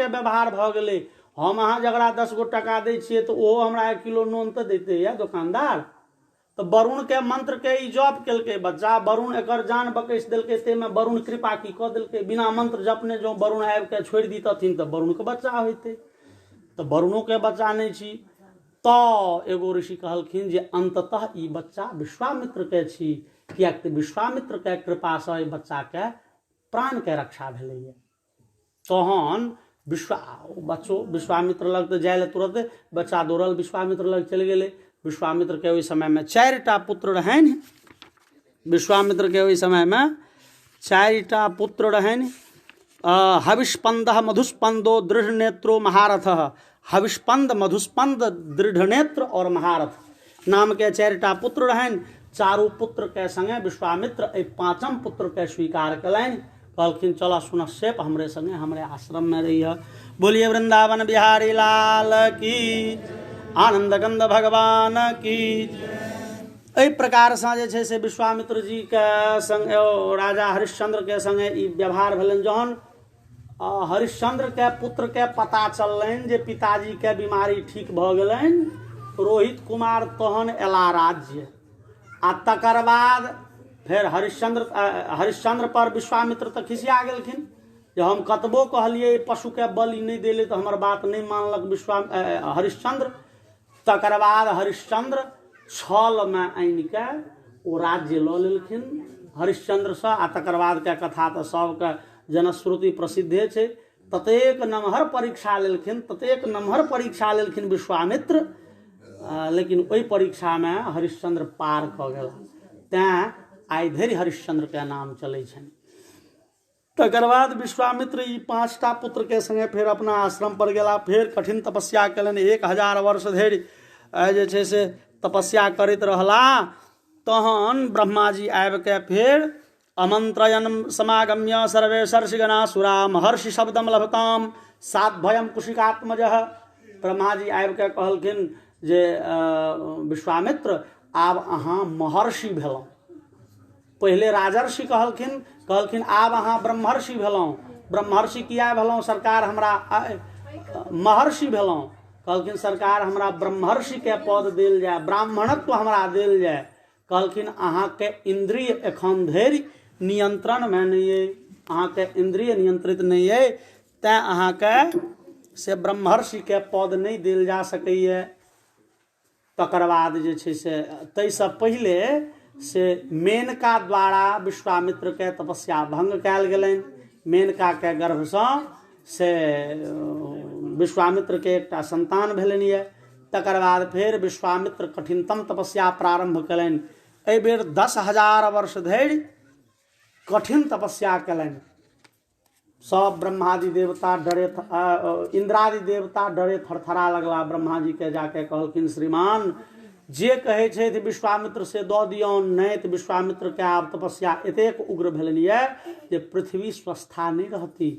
के व्यवहार भ गेलै। हम अहाँ जकरा 10 गो टका दै छियै तऽ ओहो हमरा 1 किलो नून तऽ दैते यऽ दुकानदार। तो वरुण के मंत्र के ई जप केलकै बच्चा, वरुण एकर जान बकैस देलकै, तेमे वरुण कृपा की कऽ देलकै। बिना मंत्र जपने जो वरुण आबि के छोड़ि दीतथिन तऽ वरुण के बच्चा होइतै, तऽ वरुणो के बच्चा नहि छी। तऽ एगो ऋषि कहलखिन जे अंततः ई बच्चा विश्वामित्र के छी, कियाक तऽ विश्वामित्र के कृपा से ई बच्चा के प्राण के रक्षा भेलैया। तहन बच्चो विश्वामित्र लग तऽ जाय ले तुरंत बच्चा दौड़ल विश्वामित्र लग चलि गेलै। विश्वामित्र के ओहि समय में 4टा पुत्र रहनि। विश्वामित्र के ओहि समय में 4टा पुत्र रहनि। हविष्पंद मधुस्पंदो दृढ़ नेत्रो महारथ। हविष्पंद, मधुस्पंद, दृढ़ नेत्र और महारथ नाम के 4टा पुत्र रहनि। चारू पुत्र के संगे विश्वामित्र 5म पुत्र के स्वीकार कलनि। कहलखिन चल सुनश्चेप हमरे संगे हमरे आश्रम में रहिए। बोलिए वृंदावन बिहारी लाल की, आनंद गंध भगवान की। एहि प्रकार से से विश्वामित्र जी के संग राजा हरिश्चंद्र के संगे ई व्यवहार भेलनि। जहन हरिश्चंद्र के पुत्र के पता चललनि जे पिताजी के बीमारी ठीक भ गेलनि, रोहित कुमार तहन एला राज्य। आ तकर बाद फिर हरिश्चंद्र पर विश्वामित्र तऽ खिसिया गेलखिन जे हम कतबो कहलिए पशु के बलि नहीं देले तो हमर बात नहीं मानलक हरिश्चंद्र। तकर बाद हरिश्चंद्र छल में आनि के ओ राज्य लऽ लेलखिन हरिश्चंद्र से। आ तकर बाद के कथा तऽ सबके जनश्रुति प्रसिद्धे छै। ततेक नमहर परीक्षा लेलखिन, ततेक नमहर परीक्षा लेलखिन विश्वामित्र, लेकिन ओहि परीक्षा में हरिश्चंद्र पार कऽ गेला। तें आइ धरि हरिश्चंद्र के नाम चलै छनि। तकर बाद विश्वामित्र ई 5टा पुत्र के संगे फिर अपना आश्रम पर गेला। फिर कठिन तपस्या कयलनि। 1000 वर्ष धरि जे छै से तपस्या करैत रहला। तहन ब्रह्मा जी आबि के फिर अमंत्रयन समागम्य सर्वे सर्षिगणासुरा महर्षि शब्दम लभताम साध्वयम कुशिकात्मज। ब्रह्मा जी आबि के कहलखिन जे विश्वामित्र आब अहाँ महर्षि भेलहुँ। पहले राजर्षि कहलखिन आब अहाँ ब्रह्मर्षि भेलहुँ। ब्रह्मर्षि किया भेलहुँ सरकार, हमरा महर्षि भेलहुँ। कहलखिन सरकार हमरा ब्रह्मर्षि के पद देल जाय, ब्राह्मणत्व हमरा देल जाय। कहलखिन अहाँ के इंद्रिय एखन धरि नियंत्रण में नहीं है, अहाँ के इंद्रिय नियंत्रित नहीं है, तैं अहाँ के से ब्रह्मर्षि के पद नहीं देल जा सकैए। तकर बाद जे छै से ताहिसँ पहिले से मेनका द्वारा विश्वामित्र के तपस्या भंग कयल गेलनि। मेनका के गर्भसँ से विश्वामित्र के एकटा संतान भेलनि ये। तकर बाद फिर विश्वामित्र कठिनतम तपस्या प्रारंभ कयलनि। एहि बेर 10,000 वर्ष धरि कठिन तपस्या कयलनि। सब ब्रह्मादि देवता डरे, इंद्रादि देवता डरे थरथरा लगला। ब्रह्मा जी के जाके कहलखिन श्रीमान जे कहै छथि विश्वामित्र से दऽ दियौन, नहीं तऽ विश्वामित्र के आब तपस्या एतेक उग्र भेलनि ये जे पृथ्वी स्वस्था नहीं रहती।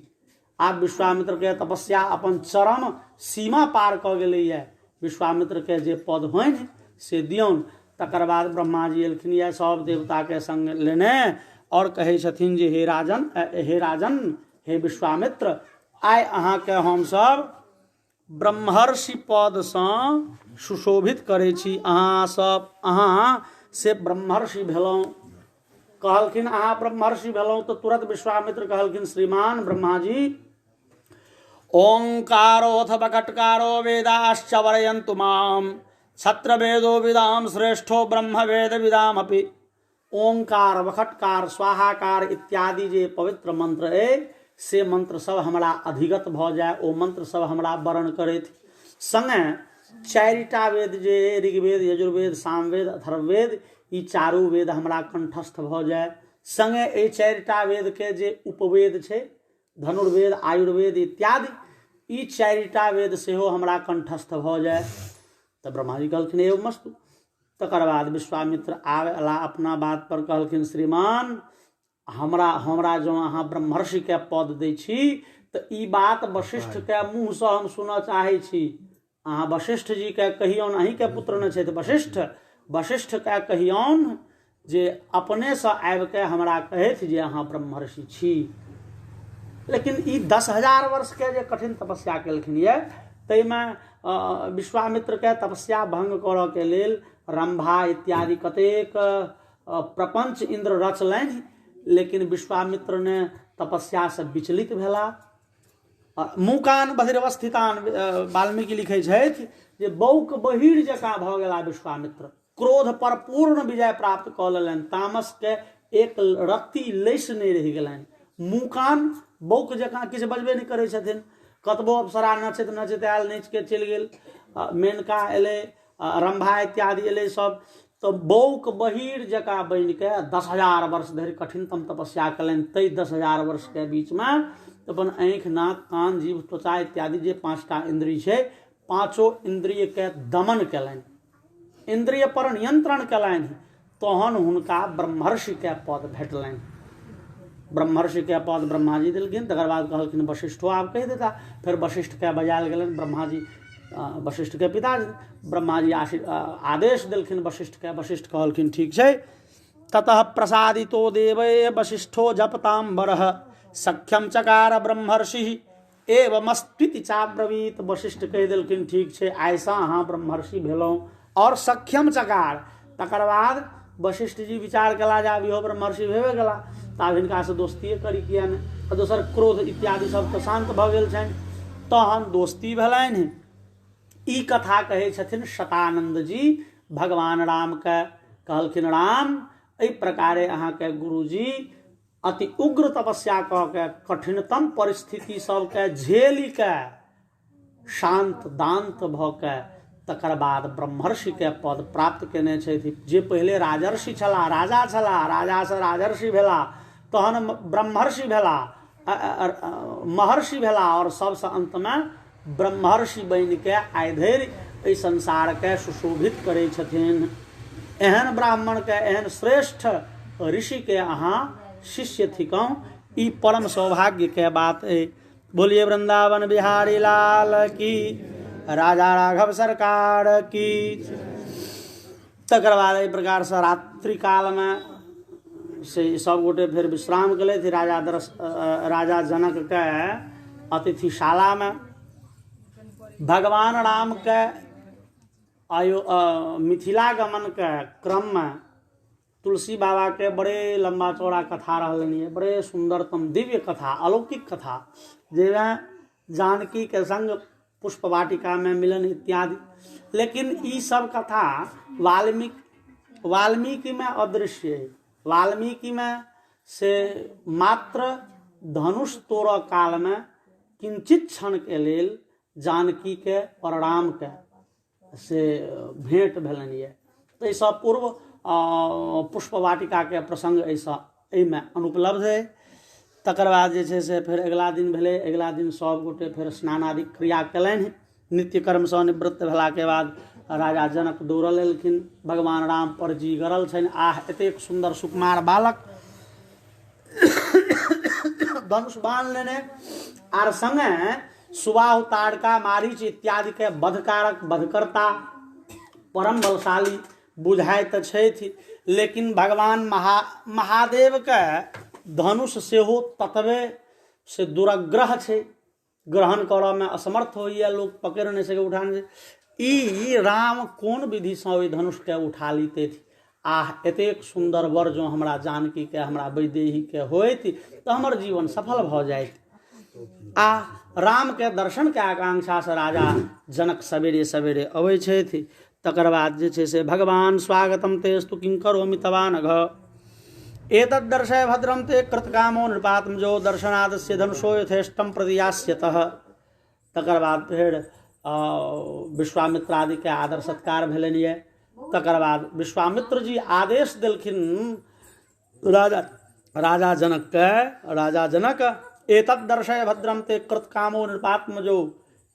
आब विश्वामित्र के तपस्या अपन चरम सीमा पार कऽ गेलैए। विश्वामित्र के जे पद होनि से दियौन। तकर बाद ब्रह्मा जी एलखिन ये सब देवता के संग लेने और कहै छथिन जे हे राजन हे विश्वामित्र, आइ अहाँ के हम सब ब्रह्मर्षि पद से सुशोभित करै छी। अहाँ से ब्रह्मर्षि भेलौं। कहलखिन अहाँ ब्रह्मर्षि भेलौं तऽ तुरंत विश्वामित्र कहलखिन श्रीमान ब्रह्मा जी, ओंकारोऽथ वकटकारो वेदाश्च वर्यन्तु माम छत्र वेदो विदाम श्रेष्ठो ब्रह्म वेद विदाम अपि। ओंकार, वखटकार, स्वाहाकार इत्यादि जे पवित्र मंत्र है से मंत्र सब हमरा अधिगत भ जाए, ओ मंत्र सब हमरा वर्ण करैत। संगे 4टा वेद जे ऋग्वेद, यजुर्वेद, सामवेद, अथर्ववेद, ई चारू वेद हमरा कंठस्थ भ जाए। संगे एहि 4टा वेद के जे उपवेद छै, धनुर्वेद, आयुर्वेद इत्यादि, ई 4टा वेद सेहो हमरा कंठस्थ भ जाए। तऽ ब्रह्मा जी कहलखिन एवं मस्तु। तकर बाद विश्वामित्र आवेला अपना बात पर कहलखिन श्रीमान हमरा जो अहाँ ब्रह्मर्षि के पद दै छी तऽ ई बात वशिष्ठ के मुँह से हम सुनऽ चाहै छी। अहाँ वशिष्ठ जी के कहियौन, अहीं के पुत्र न छथि वशिष्ठ के कहियौन जे अपने से आबि के हमरा कहथि जे अहाँ ब्रह्मर्षि छी। लेकिन ई 10,000 वर्ष के जे कठिन तपस्या केलखिन ये, ताहिमे विश्वामित्र के तपस्या भंग करऽ के लेल रंभा इत्यादि कतेक प्रपंच इंद्र रचलनि, लेकिन विश्वामित्र ने तपस्या से विचलित भेला। मूकान बधिरवस्थितान वाल्मीकि लिखै छथि जे बौक बहिर जकाँ भऽ गेला विश्वामित्र, क्रोध पर पूर्ण विजय प्राप्त कऽ लेलनि, तामस के एक रत्ती लैस नहि रहि गेलनि। मूकान बौक जकाँ किछु बजबे नहि करै छथिन, कतबो अप्सरा नचैत नचैत आयल नाचि के चलि गेल, मेनका एलै, रंभा इत्यादि एलै सब, तो बौक बहिर जकाँ बनि के 10,000 वर्ष धरि कठिनतम तपस्या कलनि। तै 10,000 वर्ष के बीच में अपन आँखि नाक कान जीभ त्वचा इत्यादि जे 5टा इंद्रिय छै, 5 इंद्रिय के दमन कलनि, इंद्रिय पर नियंत्रण कलनि, तहन हुनका ब्रह्मर्षि के पद भेटलनि। ब्रह्मर्षि के पद ब्रह्मा जी देलखिन। तकर बाद कहलखिन वशिष्ठो आब कहि देता, फिर वशिष्ठ के बजायल गेलनि। ब्रह्मा जी वशिष्ठ के पिता, ब्रह्मा जी आदेश देलखिन वशिष्ठ के। वशिष्ठ कहलखिन ठीक छै। ततः प्रसादितो देवये वशिष्ठो जपताम्बरः सख्यम चकार ब्रह्मर्षि एवमस्त्विति चाब्रवीत। वशिष्ठ कहि देलखिन ठीक छै, आइसँ अहाँ ब्रह्मर्षि भेलहुँ और सख्यम चकार। तकर बाद वशिष्ठ जी विचार कला जे आब इहो ब्रह्मर्षि भेबे गेला, तऽ आब हिनकासँ दोस्तिए करी किया नहि। दोसर क्रोध इत्यादि सब तऽ शान्त भऽ गेल छनि, तहन दोस्ती भेलनि। ई कथा कहै छथिन शतानंद जी भगवान राम के। कहलखिन राम एहि प्रकारे अहाँके गुरुजी अति उग्र तपस्या कऽ के कठिनतम परिस्थिति सबके झेली के शांत दांत भऽ के तकर बाद ब्रह्मर्षि के पद प्राप्त केने छथि। जे पहिले राजर्षि छला, राजा छला, राजा से राजर्षि भेला, तहन ब्रह्मर्षि भेला, महर्षि भेला, और सबसे अंत में ब्रह्मर्षि बनि के आइ धरि एहि संसार के सुशोभित करै छथिन। एहन ब्राह्मण के, एहन श्रेष्ठ ऋषि के अहाँ शिष्य थिकौं, ई परम सौभाग्य के बात है। बोलिए वृंदावन बिहारी लाल की, राजा राघव सरकार की। तकर बाद एहि प्रकार से रात्रि काल में से सब गोटे फिर विश्राम कले थे। राजा जनक के अतिथिशाला में भगवान राम के मिथिला गमन के क्रम में तुलसी बाबा के बड़े लंबा चौड़ा कथा रहलनि है, बड़े सुंदरतम दिव्य कथा, अलौकिक कथा, जेमें जानकी के संग पुष्प वाटिका में मिलन इत्यादि। लेकिन ई सब कथा वाल्मीकि में अदृश्य है। वाल्मीकि में से मात्र धनुष तोड़ काल में किंचित क्षण के लेल जानकी के और राम के से भेंट भेलनि है। तो ई पूर्व पुष्प वाटिका के प्रसंग एहिमे अनुपलब्ध है। तकर बाद जे छै से फिर अगला दिन भेलै। अगला दिन सब गोटे फिर स्नान आदि क्रिया कयलनि। नित्य कर्म सँ निवृत्त भेला के बाद राजा जनक दौड़ल एलखिन। भगवान राम पर जी गरल छनि, आह एतेक सुंदर सुकुमार बालक, धनुष बाण लेने, आर संगे सुबाहु ताड़का मारीच इत्यादि के बधकारक बधकर्ता परम बलशाली बुझाइत छथि। लेकिन भगवान महादेव के धनुष सेहो ततबे से दुराग्रह छै, ग्रहण करऽ में असमर्थ होइए, लोग पकड़ नहीं सके, उठा नहीं सके। ई राम कोन विधि से ओहि धनुष के उठा लीते थी। आह एतेक सुंदर वर जो हमरा जानकी के, हमरा वैदेही के होइत तो हमर जीवन सफल भ जाइत। आ राम के दर्शन के आकांक्षा से राजा जनक सवेरे सवेरे अबै छथि। तकर बाद जे छै से भगवान स्वागतम तेस्तु किंकरोमि तवानघ एतद् दर्शय भद्रम ते कृतकामो नृपात्मजो दर्शनादस्य धनुषो यथेष्टम प्रदियास्यतः। तकर बाद फिर विश्वामित्र आदि के आदर सत्कार भेलनि ये। तकर बाद विश्वामित्र जी आदेश देलखिन राजा जनक के, राजा जनक एतद् दर्शय भद्रम ते कृतकामो नृपात्मजो।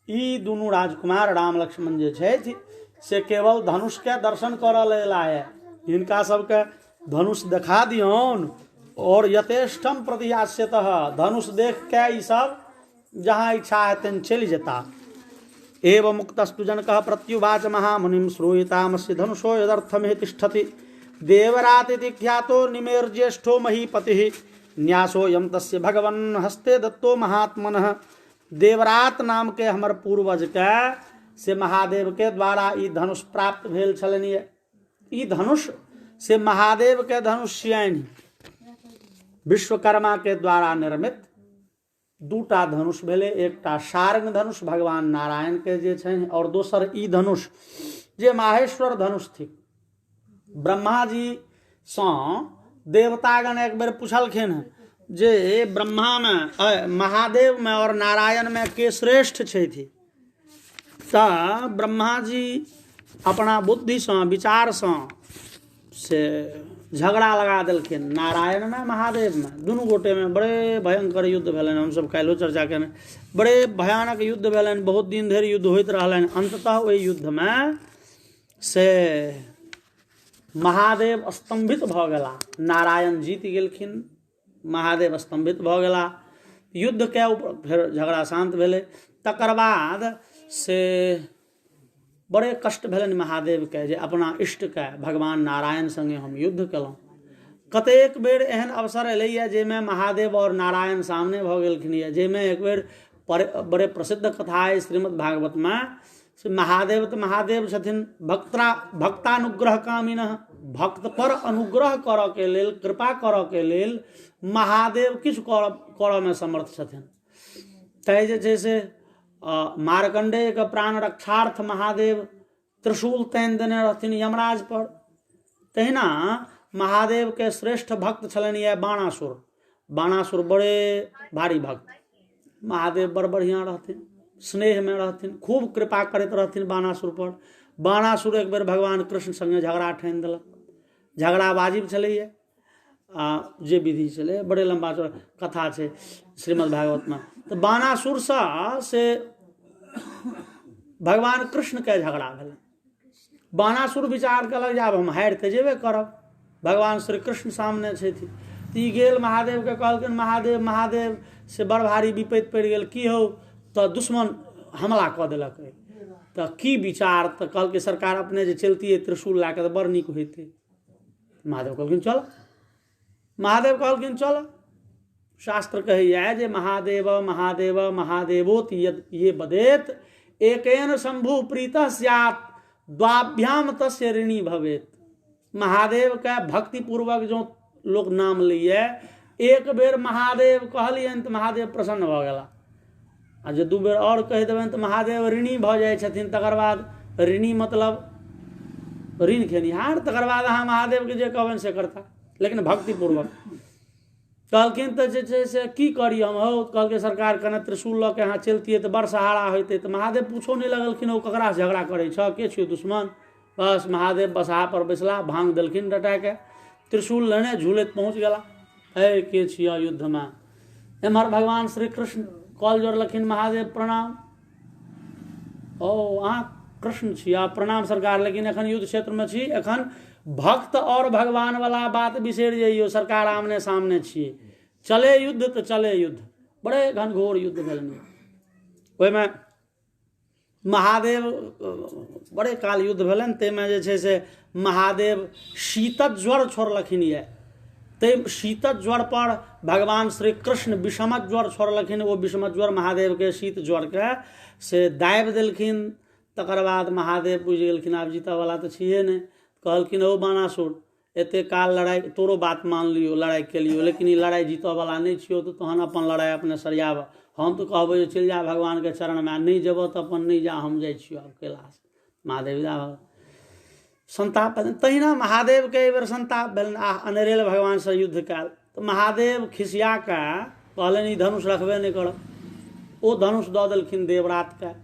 ई दुनू राजकुमार राम लक्ष्मण जे छथि से केवल धनुष के दर्शन करऽ लेल आए, हिनका सबके धनुष देखा दियौन और यथेष्टम प्रतियास्यतः, धनुष देख के ई सब जहाँ इच्छा हेतन चलि जेता। एवं मुक्तस्तु जनकः प्रत्युवाच महामुनिं श्रूयतामस्य धनुषो यदर्थमेह तिष्ठति देवरातिथि ख्यातो निमेर्ज्येष्ठो महीपतिः न्यासो यम तस्य भगवन हस्ते दत्तो महात्मनः। देवरात नाम के हमर पूर्वज के से महादेव के द्वारा ई धनुष प्राप्त भेल छलनि। ई धनुष से महादेव के धनुष छियनि, विश्वकर्मा के द्वारा निर्मित दूटा धनुष भेले। एकटा सारंग धनुष भगवान नारायण के जे छनि, और दोसर ई धनुष जे माहेश्वर धनुष थी। ब्रह्मा जी सँ देवतागण एक बेर पूछलखिन जे ब्रह्मा में, महादेव में और नारायण में के श्रेष्ठ छै थी। तऽ ब्रह्मा जी अपना बुद्धि से विचार से झगड़ा लगा देलखिन। नारायण में महादेव में दुनू गोटे में बड़े भयंकर युद्ध भेलनि। हम सब काल्हिओ चर्चा केने, बड़े भयानक युद्ध भेलनि, बहुत दिन धरि युद्ध होइत रहलनि। अंततः ओहि युद्ध में से महादेव स्तंभित भ गेला, नारायण जीत गेलखिन, महादेव स्तंभित भ गेला। युद्ध के ऊपर फिर झगड़ा शांत भेलै। तकर बाद से बड़े कष्ट भेलनि महादेव के जे अपना इष्ट के भगवान नारायण संगे हम युद्ध केलहुँ। कतेक बेर एहन अवसर एलैए जाहिमे महादेव और नारायण सामने भ गेलखिन यऽ, जाहिमे एक बेर बड़े प्रसिद्ध कथा है श्रीमद् भागवत में। महादेव तो महादेव छथिन भक्तानुग्रह कामिनः, भक्त पर अनुग्रह करऽ के लेल, कृपा करऽ के लेल महादेव किछु करऽ में समर्थ छथिन। तै जे छै से मार्कंडेय के प्राण रक्षार्थ महादेव त्रिशूल तानि देने रहथिन यमराज पर। तहिना महादेव के श्रेष्ठ भक्त छलनि यऽ बाणासुर। बाणासुर बड़े भारी भक्त, महादेव बड़ बढ़िया रहथिन, स्नेह में रहथिन, खूब कृपा करैत रहथिन बाणासुर पर। बाणासुर एक बेर भगवान कृष्ण संगे झगड़ा ठानि देलक। झगड़ा वाजिब छलैए, जे विधि छलै, बड़े लंबा कथा छै श्रीमद् भागवत में। तो बाणासुर से भगवान कृष्ण के झगड़ा भेल। बाणासुर विचार कलक जे आब हम हारि तऽ जेबे करब, भगवान श्री कृष्ण सामने छथि। ई गेल महादेव के कहलखिन, महादेव महादेव से बड़ भारी विपत्ति पड़ि गेल, की हो तो दुश्मन हमला कऽ देलक। तो की विचार, तो कहलकै सरकार अपने जे चलतियै त्रिशूल ला के तो बड़ नीक होइतै। महादेव कहलखिन चल। महादेव कहलखिन चल। शास्त्र कहैया जे महादेव महादेव महादेवोति यद ये बदेत एकेन शंभु प्रीतः स्यात् द्वाभ्याम तस्य ऋणी भवेत। महादेव का भक्ति पूर्वक जो लोग नाम लिए, एक बेर महादेव कहलियनि तो महादेव प्रसन्न भ गेला, आ जे दू बेर और कहि देबनि तो महादेव ऋणी भ जाइ छथिन। तकर बाद ऋणी मतलब ऋण खेनिहार, तकर बाद अहाँ महादेव के जे कहबनि से करता, लेकिन भक्ति पूर्वक। कहलखिन तो जे छै से की करी हम हो। कहलकै सरकार कने त्रिशूल लऽ के अहाँ चलतियै तो बड़ सहारा होइतै। तो महादेव पूछो नहीं लगलखिन ओ ककरा से झगड़ा करै छ, के छियौ दुश्मन। बस महादेव बसहा पर बैसला, भांग देलखिन डटा के, त्रिशूल लेने झूलैत पहुँच गेला। हे के छिया युद्ध में। एम्हर भगवान श्री कृष्ण कॉल जोड़लखिन, महादेव प्रणाम। ओ अहाँ कृष्ण छी, आप प्रणाम सरकार, लेकिन एखन युद्ध क्षेत्र में छी, एखन भक्त और भगवान वाला बात बिसरि जाइयो, सरकार आमने सामने छिए, चले युद्ध तो चले युद्ध। बड़े घनघोर युद्ध भेलनि। ओहिमे महादेव बड़े काल युद्ध भेलनि। ताहिमे जे छै से महादेव शीतत ज्वर छोड़लखिन यऽ। ताहि शीतत ज्वर पर भगवान श्री कृष्ण विषमत ज्वर छोड़लखिन। वो विषमत ज्वर महादेव के शीत ज्वर के से दाबि देलखिन। तकर बाद महादेव बुझि गेलखिन आब जीतऽ वाला तो छिए नहीं। कहलखिन ओ बाणासुर, एते काल लड़ाई, तोरो बात मान लियो, लड़ाई के लियो, लेकिन ई लड़ाई जीतऽ वाला नहीं छियो, तो तहन अपन लड़ाई अपने सरियाब। हम तो कहबै जे चलि जा भगवान के चरण में, नहीं जेबऽ तो अपन नहीं जा, हम जाइ छियो आब कैलाश। महादेव जा संताप। तहिना महादेव के बेर संताप भेलनि, अनेरेल भगवान से युद्ध काल। तो महादेव खिसिया के कहलनि ई धनुष रखबे नहीं करब। ओ धनुष दऽ देलखिन देवरात के।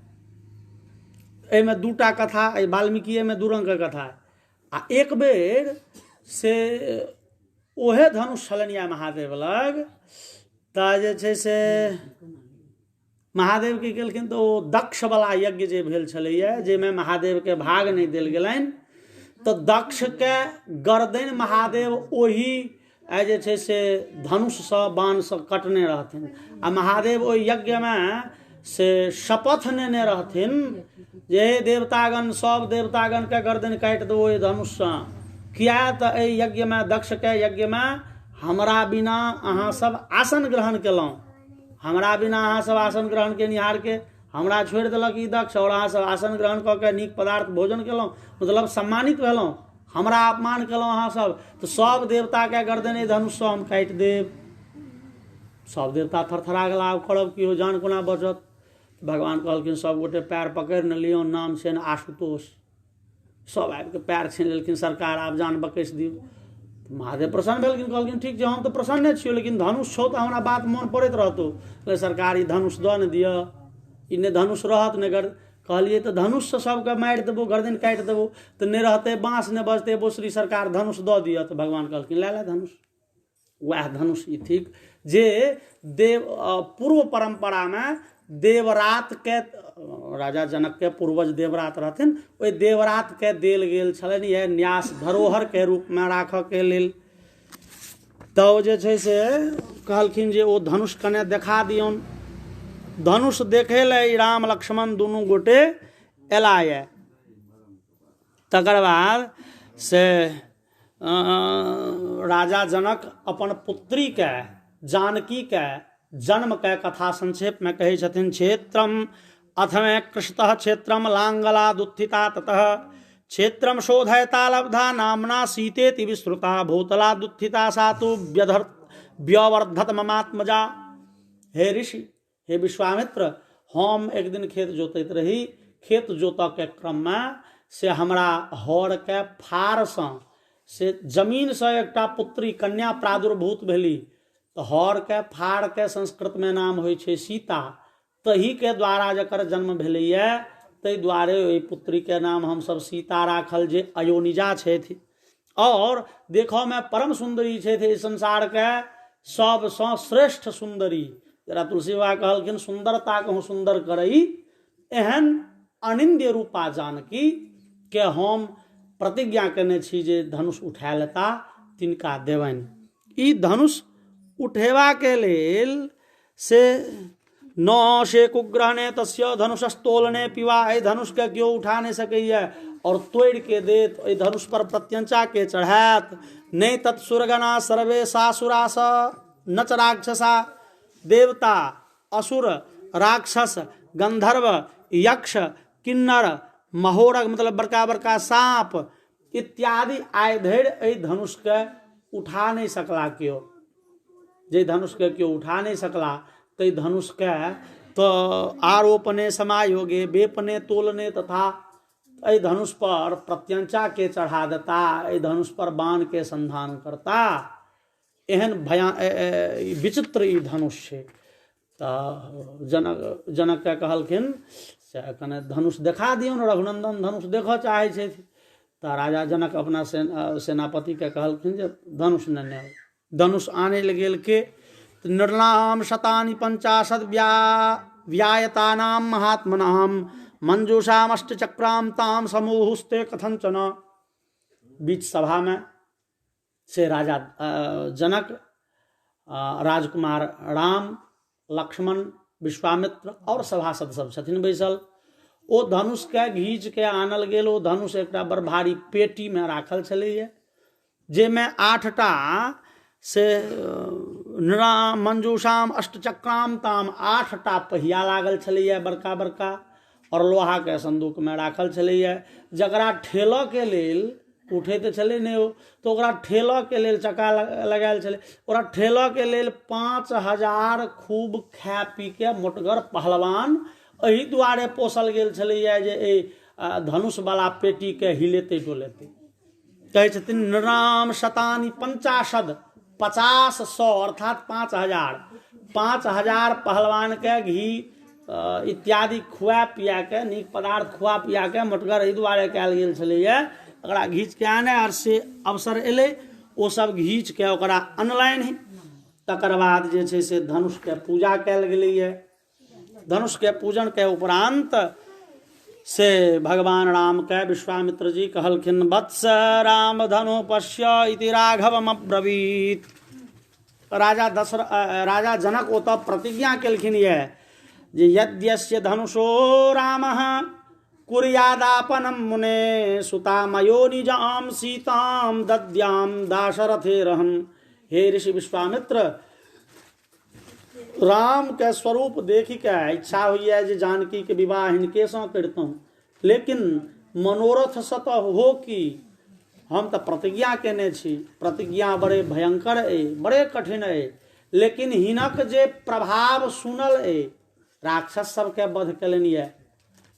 एहिमे दूटा कथा, वाल्मीकि में दू रंग के कथा है। आ एक बेर से ओहे धनुष छलनि या महादेव लग, तऽ जे छै से महादेव की केलखिन तो दक्ष वाला यज्ञ जे भेल छलैया, जाहिमे महादेव के भाग नहीं देल गेलनि, तो दक्ष के गर्दन महादेव ओही जे छै से धनुष से बाण से कटने रहथिन। आ महादेव ओहि यज्ञ में से शपथ नेने रहथिन जे देवतागण, सब देवतागण के गर्दन काटि देबो धनुष से। किया तो एहि यज्ञ में, दक्ष के यज्ञ में हमरा बिना अहाँ सब आसन ग्रहण केलहुँ, हमरा बिना अहाँ सब आसन ग्रहण केनिहार के हमरा छोड़ि देलक ई दक्ष, और अहाँ सब आसन ग्रहण कऽ के नीक पदार्थ भोजन केलहुँ, मतलब सम्मानित भेलहुँ, हमरा अपमान केलहुँ अहाँ सब, तऽ सब देवताके गर्दन धनुष हम काटि देब। सब देवता थरथरा गेला, आब करब की हो, जान कोना बचत। भगवान कहलखिन सब गोटे पैर पकड़ि न लियौ, नाम छै ने आशुतोष। सब आबि कऽ पैर छीन लेलखिन, सरकार आब जान बकैस दियौ। महादेव प्रसन्न भेलखिन, कहलखिन ठीक छै हम तऽ प्रसन्ने छियौ, लेकिन धनुष छौ तऽ हमरा बात मोन पड़ैत रहतौ। सरकार ई धनुष दऽ ने दिअ, ई नहि धनुष रहत ने कहलिए तऽ धनुषसँ सबके मारि देबो, गर्दन काटि देबो, तऽ नहि रहतै बाँस नहि बजतै बोसरी, सरकार धनुष दऽ दिअ। तऽ भगवान कहलखिन लए धनुष। वएह धनुष ई थिक जे देव पूर्व परंपरामे देवरात के, राजा जनक के पूर्वज देवरात रहथिन, ओहि देवरात के देल गेल छलनि यह न्यास धरोहर के रूप में राखऽ के लेल। तऽ जे छै से कहलखिन जे ओ धनुष कने देखा दियौन। धनुष देखे ले राम लक्ष्मण दुनू गोटे एला ये। तकर बाद से राजा जनक अपन पुत्री के जानकी के जन्म के कथा संक्षेप में कहै छथिन। क्षेत्रम अथमे कृष्णतः क्षेत्रम लांगलादुत्थिता ततः क्षेत्रम शोधयता लब्धा नामना सीतेति विश्रुता भूतलादुत्थिता सातु व्यवर्धत ममात्मजा। हे ऋषि, हे विश्वामित्र, हम एक दिन खेत जोतैत रही, खेत जोतऽ के क्रम में से हमरा हर के फार से जमीन से एकटा पुत्री कन्या प्रादुर्भूत भेली। तो हर के फार के संस्कृत में नाम होइ छै सीता। तही के द्वारा जकर जन्म भेलैया, ताहि दुआरे ओहि पुत्री के नाम हम सब सीता राखल, जे अयोनिजा छथि और देखो में परम सुंदरी छथि, संसार के सबसँ श्रेष्ठ सुंदरी। जरा तुलसी बाबा कहलखिन सुंदरता कहूँ सुंदर करई, एहन अनिंद्य रूपा जानकी के हम प्रतिज्ञा केने छी जे धनुष उठा लेता तिनका देबनि। ई धनुष उठेवा के लेल से न से कुग्रहणे तस्य धनुषस्तोलने पिवा, एहि धनुष के केओ उठा नहीं सकैया और तोड़ के देत, एहि धनुष पर प्रत्यंचा के चढ़ात। नहीं तत्सुरगना सर्वे सासुरास न च राक्षसा, देवता असुर राक्षस गंधर्व यक्ष किन्नर महोरग मतलब बड़का बड़का सांप इत्यादि आय धरि एहि धनुष के उठा नहीं सकला केओ। जे धनुष के केओ उठा नहीं सकला, ते धनुष के तो आरोपने समायोगे बेपने तोलने तथा एहि धनुष पर प्रत्यंचा के चढ़ा देता, एहि धनुष पर बाण के संधान करता। एहन विचित्र ई धनुष छै। तऽ जनक के कहलखिन से कने धनुष देखा दियौन, रघुनंदन धनुष देखऽ चाहै छै। तऽ राजा जनक अपना सेनापति के कहलखिन जे धनुष ने धनुष आने ले गेल के निर्णाम शतानि पंचाशद व्यायतानाम महात्मनाम मंजूषामष्ट चक्राम ताम समूहुस्ते कथंचन। बीच सभा में से राजा जनक, राजकुमार राम, लक्ष्मण, विश्वामित्र और सभासद सब छथिन बैसल। ओ धनुष के घींच के आनल गेल। ओ धनुष एकटा बड़ भारी पेटी में राखल छलैया, जेमे 8टा से मंजूषाम अष्टचक्राम ताम 8टा पहिया लागल छलैया बड़का बड़का, और लोहा के संदूक में राखल छलैया। जकरा ठेलऽ के लेल उठे तो छलै नहीं हो, तो ओकरा ठेलऽ के लेल चक्का लगायल छलै। ओकरा ठेलऽ के लेल 5000 खूब खा पी के मोटगर पहलवान एहि दुआरे पोसल गेल छलैया जे धनुष वाला पेटी के हिलेते डोलेते। कहै छथिन नृणाम शतानि पंचाशद, 50 100 अर्थात 5000 पहलवान के घी इत्यादि खुआ पिया के, नीक पदार्थ खुआ पिया के मोटगर एहि दुआरे कयल गेल छलैया ओकरा घींच के आने। और से अवसर एले, ओ सब घींच के ओकरा अनलनि। तकर बाद जे छै से धनुष के पूजा कयल गेलैया। धनुष के पूजन के उपरांत से भगवान राम के विश्वामित्र जी कहलखिन वत्स राम धनु पश्य इति राघवम अब्रवीत। राजा जनक ओतऽ प्रतिज्ञा केलखिन ये जे यद्यस्य धनुषो रामः कुर्यादापनम मुने सुतामयो निजाम सीताम दद्याम दाशरथेरहम हे ऋषि विश्वामित्र, राम के स्वरूप देखी के इच्छा हुई है जे जानकी के विवाह हिनके से करतों, लेकिन मनोरथ सत हो कि हम तो प्रतिज्ञा केने छी, प्रतिज्ञा बड़े भयंकर है, बड़े कठिन है, लेकिन हिनक जे प्रभाव सुनल है, राक्षस सबके वध कलनी है,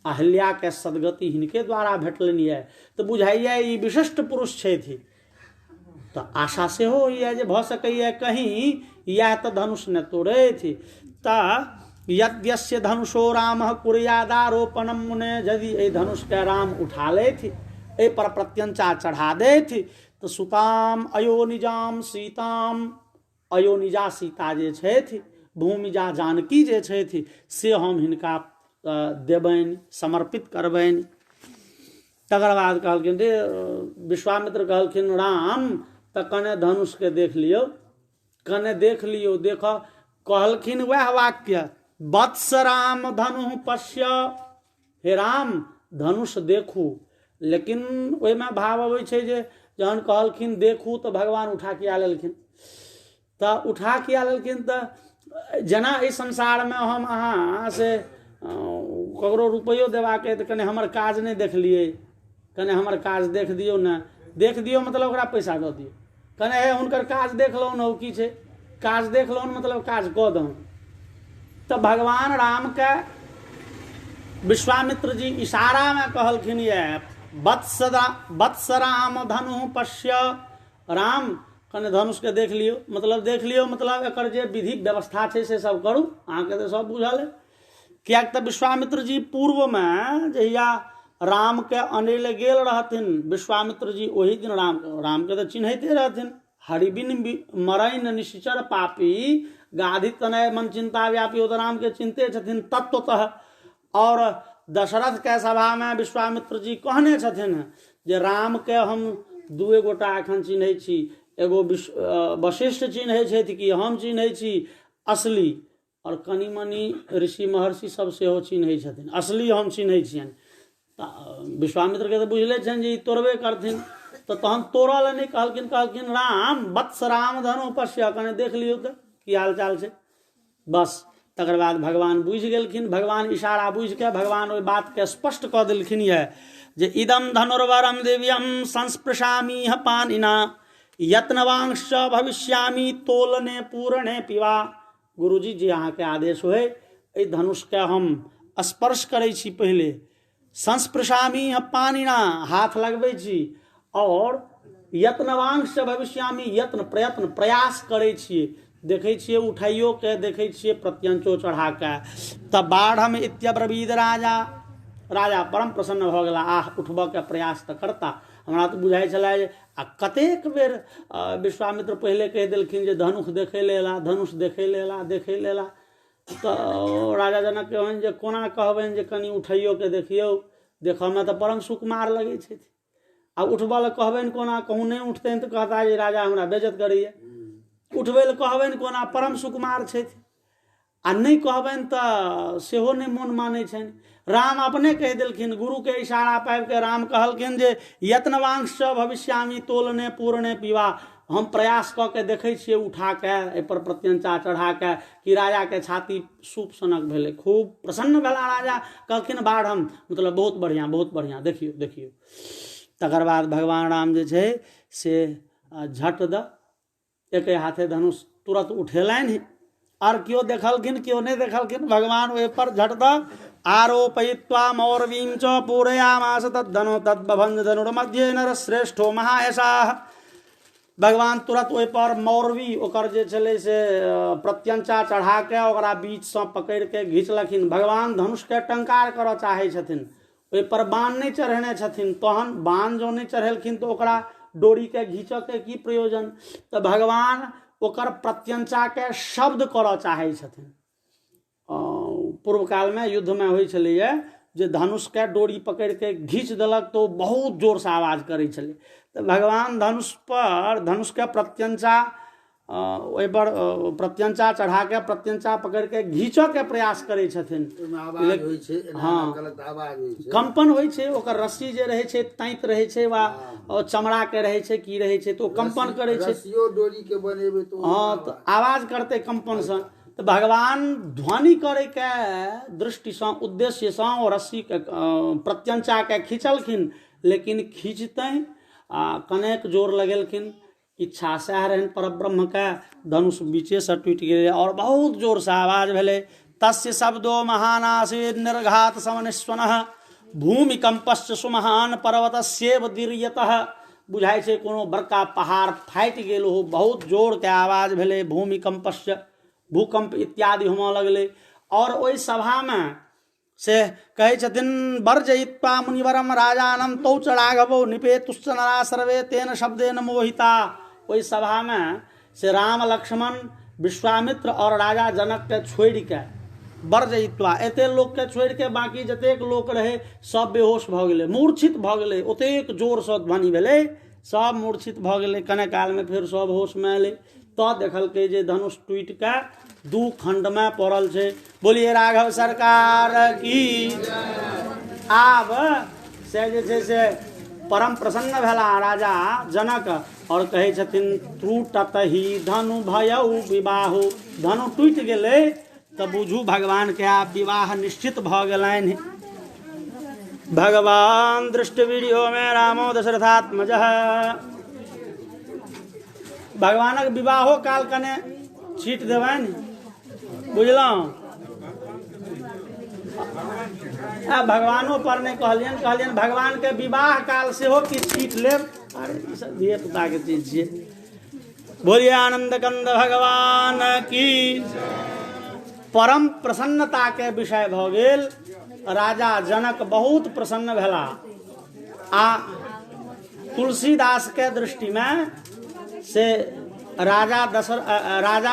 अहिल्या के सदगति हिनके द्वारा भेटलनी है, तो बुझाइए ई विशिष्ट पुरुष छे थी। तो आशा से हो है जे भ सकैए कहीं यह तो धनुष ने तोड़े थी। ता यद्यस्य धनुषो राम कुर्यादारोपणम मुने, यदि ए धनुष के राम उठा ले थी, ए पर प्रत्यंचा चढ़ा दे थी, तो सुताम अयोनिजाम सीताम, अयोनिजा सीता जे छे थी, भूमिजा जानकी जे छे थी, से हम हिनका देबनि, समर्पित करबनि। तकर बाद कहलखिन रे विश्वामित्र कहलखिन राम तो कने धनुष के देख लियो, कने देख लियो, देख कहलखिन वह वाक्य वत्स राम धनु पश्य, हे राम धनुष देखू, लेकिन ओहि में भाव अबै छै जे जहन कहलखिन देखू तो भगवान उठा के आ लेलखिन, तो उठा के आ लेलखिन, तो जेना इस संसार में हम अहाँ से ककरो रुपयो देबाके तो कने हमर काज नहीं देखलिए, कने हमर काज देख दियो न, देख दियो मतलब ओकरा पैसा दऽ दियो, कने हे हुनकर काज देख लो न, की छै काज देख लो मतलब काज कऽ दहु। तो भगवान राम के विश्वामित्र जी इशारा में कहलखिन ये वत्स राम धनु पश्य, राम कने धनुष के देख लियो, मतलब देख लियो मतलब एकर जे विधि व्यवस्था छै से सब करू, अहाँके तो सब बुझल है। क्या तो विश्वामित्र जी पूर्व में जहिया राम के अनिल गेल रहथिन, विश्वामित्र जी वही दिन राम के तो चिन्हते रहथिन, हरिबिन मरैन निश्चर पापी गाधि तनय मन चिंता व्यापी, तो राम के चिंते छथिन तत्वतः। और दशरथ के सभा में विश्वामित्र जी कहने छथिन जे राम के हम दुए गोटा एखन चिन्है छी, एगो वशिष्ठ चिन्है छथि कि हम चिन्है छी असली, और कनी मनी ऋषि महर्षि सब सेहो चिन्है छथिन, असली हम चिन्है छियनि। विश्वामित्र के तो बुझले छनि जे ई तोड़बे करथिन, तो तहन तोड़ल नहीं, कहलखिन राम वत्स राम धनु पश्य, कने देख लियो तो की हाल चाल छै, बस। तकर बाद भगवान बुझ गेलखिन, भगवान इशारा बुझ के भगवान ओहि बात के स्पष्ट कऽ देलखिन ये जे इदम धनुर्वरम दिव्यम संस्पृशामि पानिना यत्नवांश भविष्यामि तोलने पूरणे पिवा। गुरुजी जी अहाँ के आदेश होय, एहि धनुष के हम स्पर्श करै छी, पहले संस्पृशामि पानिना हाथ लगबै छी, और यत्नवांश भविष्यामि यत्न प्रयत्न प्रयास करै छियै, देखै छियै उठाइयो के, देखै छियै प्रत्यंचो चढ़ा के। तब बाढ़ इत्यब्रवीद राजा, राजा परम प्रसन्न भऽ गेला, आह उठबऽ के प्रयास तऽ करता। हमरा तऽ बुझाइ छलै जे आ कतेक बेर विश्वामित्र पहिले कहि देलखिन जे धनुष देखै लेला, धनुष देखै लेला, देखै लेला, तऽ राजा जनक कहनि जे कोना कहबनि जे कनि उठाइयो के देखियौ, देखऽमे तऽ परम सुकुमार लगै छथि, आ उठबऽ लए कहबनि कोना, कहूँ नहीं उठतनि तऽ कहता जे राजा हमरा बेइज्जत करैए, उठबै लए कहबनि कोना परम सुकुमार छथि, आ नहीं कहबनि तऽ सेहो नहीं मोन मानै छनि। राम अपने कहि देलखिन, गुरु के इशारा पाबि के राम कहलखिन जे यत्नवांश भविष्यामि तोलने पूरणे पिवा, हम प्रयास कऽ के देखै छियै उठा के, एहि पर प्रत्यंचा चढ़ा के, कि राजा के छाती सूप सनक भेलै, खूब प्रसन्न भेला राजा, कहलखिन बाढ़म मतलब बहुत बढ़िया, बहुत बढ़िया, देखियो देखियो। तकर बाद भगवान राम जे छै से झट द एके हाथे धनुष तुरंत उठेलनि, और क्यों देखलखिन क्यों नहीं देखलखिन, भगवान ओहि पर झट द आरोपयित्वा मौरवीं च पूरयामास तद्धनु तद्बभंज धनुर्मध्ये नरश्रेष्ठो महायशाः। भगवान तुरंत ओहि पर मौरवी ओकर जे छलै से प्रत्यंचा चढ़ा के ओकरा बीच से पकड़ के घींचलखिन। भगवान धनुष के टंकार करऽ चाहै छथिन, ओहि पर बाण नहीं चढ़ेने छथिन, तहन बाण जो नहीं चढ़ेलखिन तो ओकरा डोरी के घींचऽ के की प्रयोजन, तो भगवान ओकर प्रत्यंचा के शब्द करऽ चाहै छथिन। पूर्व काल में युद्ध में होइ छलैए जे धनुष के डोरी पकड़ के घींच देलक तो बहुत जोर से आवाज करै छलै, तो भगवान धनुष पर धनुष के प्रत्यंचा ओहि पर प्रत्यंचा चढ़ा के प्रत्यंचा पकड़ के घींचऽ के प्रयास करै छथिन। हाँ, कंपन होइ छै, ओकर रस्सी जे रहै छै ताँति रहै छै वा चमड़ा के रहै छै की रहै छै, तो कंपन करै छै। डोरी के बनेबै तो हाँ, तो आवाज करते कंपन से। तो भगवान ध्वनि करे के दृष्टि से, उद्देश्य से और रस्सी के प्रत्यंचा के खींचलखिन, लेकिन खींचते कनेक जोर लगेलखिन। इच्छा सह रहन परब्रह्म के, धनुष बीचे से टूटि गेलै और बहुत जोर से आवाज भेलै। तस्य शब्दो महानासीद निर्घात समनिस्वनः भूमिकंपश्च सुमहान पर्वतस्येव दीर्यतः। बुझाइ छै कोनो बड़का पहाड़ फाटि गेल हो, बहुत जोर के आवाज भेलै। भूमिकंपश्च, भूकंप इत्यादि होमऽ लगलै। और ओहि सभा में से कहै छथिन वर्जयित्वा मुनिवरम राजानम तौ च राघवो निपेतुश्च नरा सर्वे तेन शब्देन मोहिता। ओहि सभा में से राम लक्ष्मण विश्वामित्र और राजा जनक के छोड़ के, वर्जयित्वा एते लोक के छोड़ के बाकी जतेक लोक रहे सब बेहोश भ गेलै, मूर्छित भ गेलै। ओतेक जोर से ध्वनि भेलै, सब मूर्छित भ गेलै। कने काल में फिर सब होश में एलै। तो देखलकै जे धनुष टूटि के दू खंड में पड़ल छै। बोलिए राघव सरकार की। आब से जे छै से परम प्रसन्न भेला राजा जनक और कहै छथिन त्रुटत ही धनु भयउ विवाहो। धनु टूटि गेलै तऽ बुझू भगवान के आब विवाह निश्चित भ गेलनि। भगवान दृष्ट वीडियो में रामो दशरथात्मज। भगवानक विवाहो काल कने छीट देबनि, बुझलहुँ। भगवानो पर नहीं कहलियन भगवान के विवाह काल से हो कि छीट लेब। अरे ई सब धिये पुता के चीज छियै। बोलिए आनंद कंद भगवान की। परम प्रसन्नता के विषय भ गेल। राजा जनक बहुत प्रसन्न भेला। आ तुलसीदास के दृष्टि में से राजा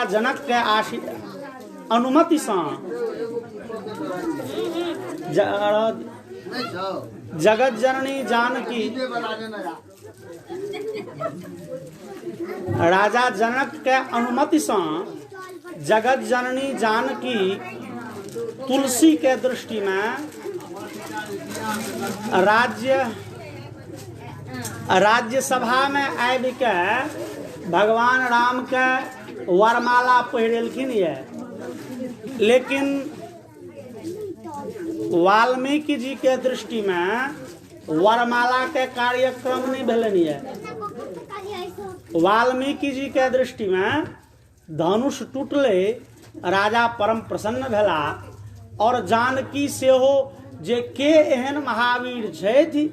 जनक के अनुमति से जगत जननी जानकी, राजा जनक के अनुमति से जगत जननी जानकी तुलसी के दृष्टि में राज्य सभा में आबि के भगवान राम के वरमाला पहिरेलखिन ये। लेकिन वाल्मीकि जी के दृष्टि में वरमाला के कार्यक्रम नहीं भेलनि ये। वाल्मीकि जी के दृष्टि में धनुष टूटले, राजा परम प्रसन्न भेला। और जानकी से हो जे के एहन महावीर छथि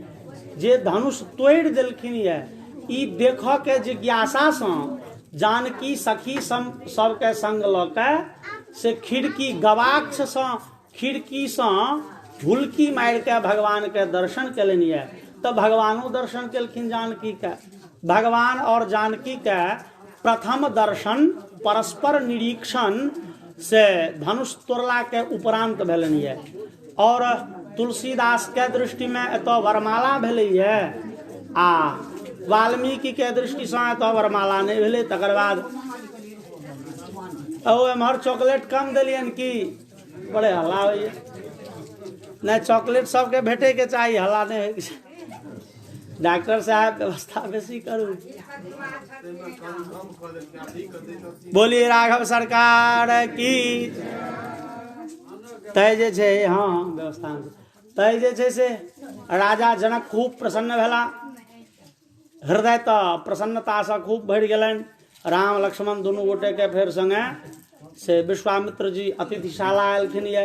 जे धनुष तोड़ि देलखिन ये, ई देखऽ के जिज्ञासा से जानकी सखी सबके संग लऽ के से खिड़की गवाक्ष से खिड़की से हुलकी मारि के भगवान के दर्शन केलनि ये। तो भगवानो दर्शन केलखिन जानकी के। भगवान और जानकी के प्रथम दर्शन परस्पर निरीक्षण से धनुष तोड़ला के उपरांत भेलनि ये। और तुलसीदास के दृष्टि में एतऽ वरमाला भेलै ये, आ वाल्मीकि के दृष्टि से एतऽ वरमाला नहीं भेलै। तकर बाद एम्हर चॉकलेट कम दिलियन की बड़े हल्ला होइए। नहीं, चॉकलेट सबके भेटे के चाहिए, हल्ला नहीं होइके छै। डॉक्टर साहब व्यवस्था बेसी करू। बोलिए राघव सरकार की। तय जे छै, हाँ व्यवस्था तय जे छै से राजा जनक खूब प्रसन्न भेला। हृदय तो प्रसन्नता से खूब भरि गेलनि। राम लक्ष्मण दुनू गोटे के फेर संगे से विश्वामित्र जी अतिथिशाला एलखिन ये।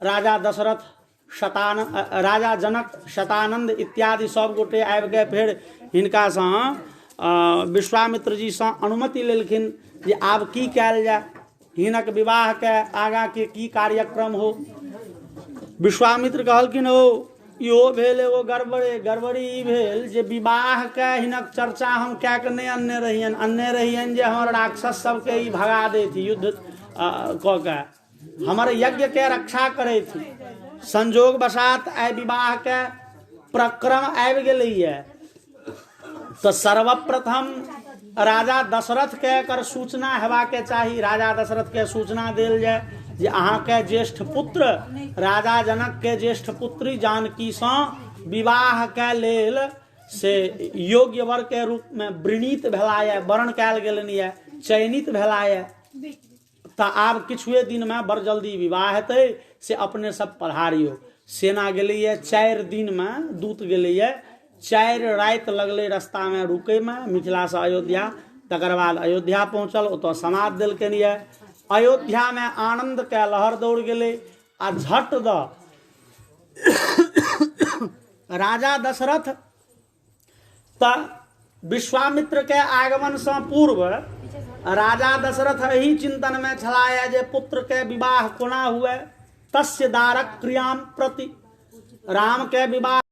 राजा दशरथ राजा जनक शतानंद इत्यादि सब गोटे आबि के फेर हिनका से विश्वामित्र जी से अनुमति लेलखिन जे आब की कयल जाय, हिनक विवाह के आगा के की कार्यक्रम हो। विश्वामित्र कहलखिन हो इहो भेल एगो गड़बड़ी ई भेल जे विवाह के हिनक चर्चा हम कए के नहीं अन्ने रहियन जे हमर राक्षस सबके ई भगा देथि युद्ध कऽ के, हमर यज्ञ के रक्षा करे थी। संजोग बसात आइ विवाह के प्रक्रम आबि गेलै ये। तो सर्वप्रथम राजा दशरथ के एकर सूचना हेबाके चाही। राजा दशरथ के सूचना देल जाय जे अहाँके ज्येष्ठ पुत्र राजा जनक के ज्येष्ठ पुत्री जानकी सँ विवाह के लेल से योग्य वर के रूप में वृणीत भेला है, वर्ण कयल गेलनि है, चयनित भेला है। तऽ आब किछुए दिन में बड़ जल्दी विवाह हेतै, से अपने सब पधारियो। सेना गेलैए 4 दिन में, दूत गेलैए 4 राति लगलै रास्ता में रुकै में, मिथिला से अयोध्या। तकर बाद अयोध्या पहुँचल, ओतऽ समाद देलकनि ये। अयोध्या में आनंद के लहर दौड़ गेलै। आ झट द राजा दशरथ त विश्वामित्र के आगमन से पूर्व राजा दशरथ एही चिंतन में छलाह जे पुत्र के विवाह कोना हुए। तस्य दारक क्रियाम प्रति, राम के विवाह